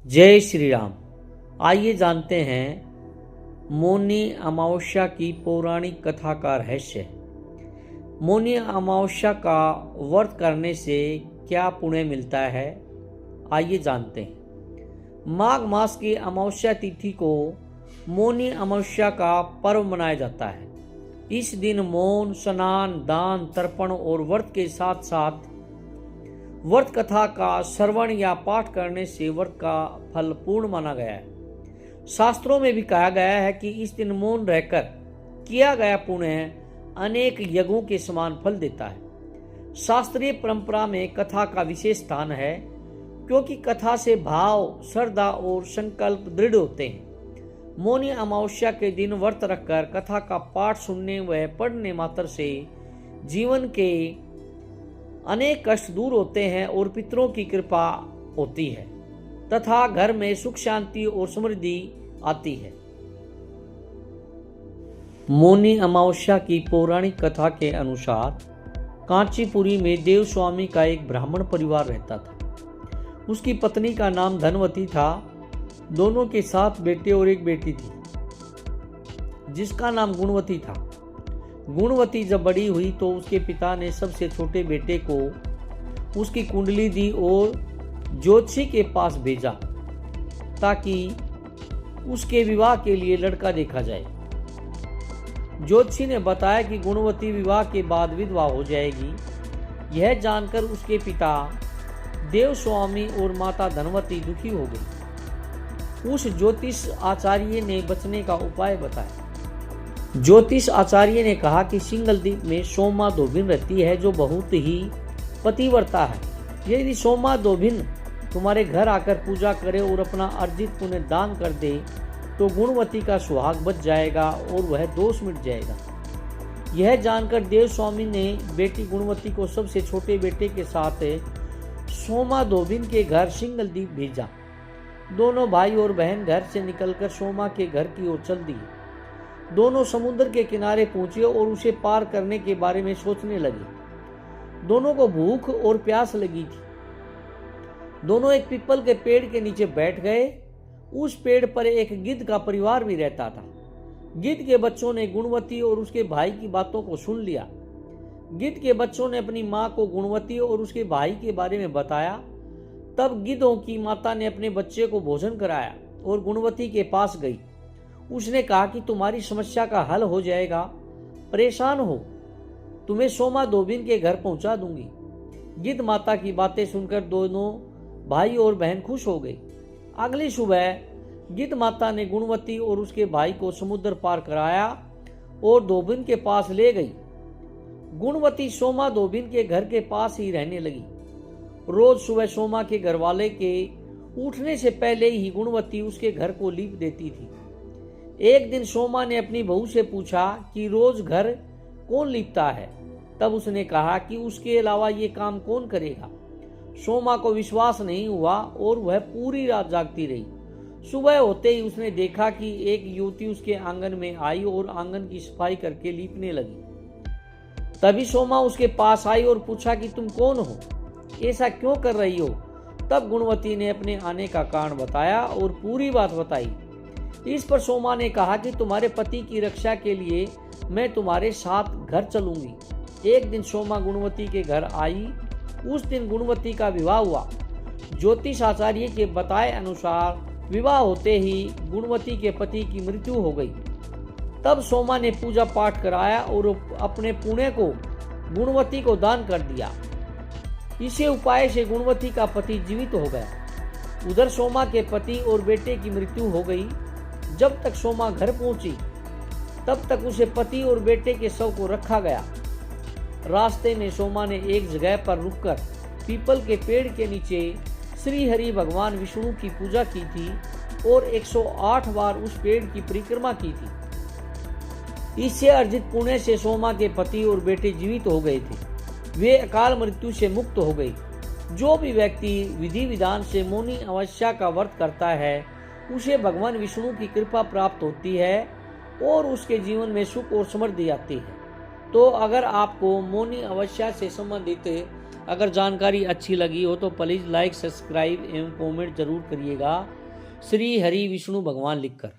जय श्री राम। आइए जानते हैं मौनी अमावस्या की पौराणिक कथा का रहस्य। मौनी अमावस्या का व्रत करने से क्या पुण्य मिलता है, आइए जानते हैं। माघ मास की अमावस्या तिथि को मौनी अमावस्या का पर्व मनाया जाता है। इस दिन मौन, स्नान, दान, तर्पण और व्रत के साथ साथ व्रत कथा का श्रवण या पाठ करने से व्रत का फल पूर्ण माना गया है। शास्त्रों में भी कहा गया है कि इस दिन मौन रहकर किया गया पुण्य अनेक यज्ञों के समान फल देता है। शास्त्रीय परंपरा में कथा का विशेष स्थान है, क्योंकि कथा से भाव, श्रद्धा और संकल्प दृढ़ होते हैं। मौनी अमावस्या के दिन व्रत रखकर कथा का पाठ सुनने व पढ़ने मात्र से जीवन के अनेक कष्ट दूर होते हैं और पितरों की कृपा होती है तथा घर में सुख, शांति और समृद्धि आती है। मौनी अमावस्या की पौराणिक कथा के अनुसार कांचीपुरी में देवस्वामी का एक ब्राह्मण परिवार रहता था। उसकी पत्नी का नाम धनवती था। दोनों के 7 बेटे और एक बेटी थी, जिसका नाम गुणवती था। गुणवती जब बड़ी हुई तो उसके पिता ने सबसे छोटे बेटे को उसकी कुंडली दी और ज्योतिषी के पास भेजा ताकि उसके विवाह के लिए लड़का देखा जाए। ज्योतिषी ने बताया कि गुणवती विवाह के बाद विधवा हो जाएगी। यह जानकर उसके पिता देवस्वामी और माता धनवती दुखी हो गई। उस ज्योतिष आचार्य ने बचने का उपाय बताया। ज्योतिष आचार्य ने कहा कि सिंगलद्वीप में सोमा धोबिन रहती है, जो बहुत ही पतिव्रता है। यदि सोमा धोबिन तुम्हारे घर आकर पूजा करे और अपना अर्जित पुण्य दान कर दे तो गुणवती का सुहाग बच जाएगा और वह दोष मिट जाएगा। यह जानकर देवस्वामी ने बेटी गुणवती को सबसे छोटे बेटे के साथ सोमा धोबिन के घर सिंगलद्वीप भेजा। दोनों भाई और बहन घर से निकलकर सोमा के घर की ओर चल दिए। दोनों समुद्र के किनारे पहुंचे और उसे पार करने के बारे में सोचने लगे। दोनों को भूख और प्यास लगी थी। दोनों एक पीपल के पेड़ के नीचे बैठ गए। उस पेड़ पर एक गिद्ध का परिवार भी रहता था। गिद्ध के बच्चों ने गुणवती और उसके भाई की बातों को सुन लिया। गिद्ध के बच्चों ने अपनी माँ को गुणवती और उसके भाई के बारे में बताया। तब गिद्धों की माता ने अपने बच्चे को भोजन कराया और गुणवती के पास गई। उसने कहा कि तुम्हारी समस्या का हल हो जाएगा, परेशान हो, तुम्हें सोमा धोबिन के घर पहुंचा दूंगी। गिद्ध माता की बातें सुनकर दोनों भाई और बहन खुश हो गए। अगली सुबह गिद्ध माता ने गुणवती और उसके भाई को समुद्र पार कराया और धोबिन के पास ले गई। गुणवती सोमा धोबिन के घर के पास ही रहने लगी। रोज सुबह सोमा के घर वाले के उठने से पहले ही गुणवती उसके घर को लीप देती थी। एक दिन सोमा ने अपनी बहू से पूछा कि रोज घर कौन लीपता है। तब उसने कहा कि उसके अलावा ये काम कौन करेगा। सोमा को विश्वास नहीं हुआ और वह पूरी रात जागती रही। सुबह होते ही उसने देखा कि एक युवती उसके आंगन में आई और आंगन की सफाई करके लीपने लगी। तभी सोमा उसके पास आई और पूछा कि तुम कौन हो, ऐसा क्यों कर रही हो। तब गुणवती ने अपने आने का कारण बताया और पूरी बात बताई। इस पर सोमा ने कहा कि तुम्हारे पति की रक्षा के लिए मैं तुम्हारे साथ घर चलूंगी। एक दिन सोमा गुणवती के घर आई। उस दिन गुणवती का विवाह हुआ। ज्योतिष आचार्य के बताए अनुसार विवाह होते ही गुणवती के पति की मृत्यु हो गई। तब सोमा ने पूजा पाठ कराया और अपने पुण्य को गुणवती को दान कर दिया। इसी उपाय से गुणवती का पति जीवित हो गया। उधर सोमा के पति और बेटे की मृत्यु हो गई। जब तक सोमा घर पहुंची तब तक उसे पति और बेटे के शव को रखा गया। रास्ते में सोमा ने एक जगह पर रुककर पीपल के पेड़ के नीचे श्री हरि भगवान विष्णु की पूजा की थी और 108 बार उस पेड़ की परिक्रमा की थी। इससे अर्जित पुण्य से सोमा के पति और बेटे जीवित हो गए थे। वे अकाल मृत्यु से मुक्त हो गए। जो भी व्यक्ति विधि विधान से मौनी अमावस्या का व्रत करता है उसे भगवान विष्णु की कृपा प्राप्त होती है और उसके जीवन में सुख और समृद्धि आती है। तो अगर आपको मौनी अमावस्या से संबंधित अगर जानकारी अच्छी लगी हो तो प्लीज़ लाइक, सब्सक्राइब एवं कमेंट जरूर करिएगा, श्री हरि विष्णु भगवान लिखकर।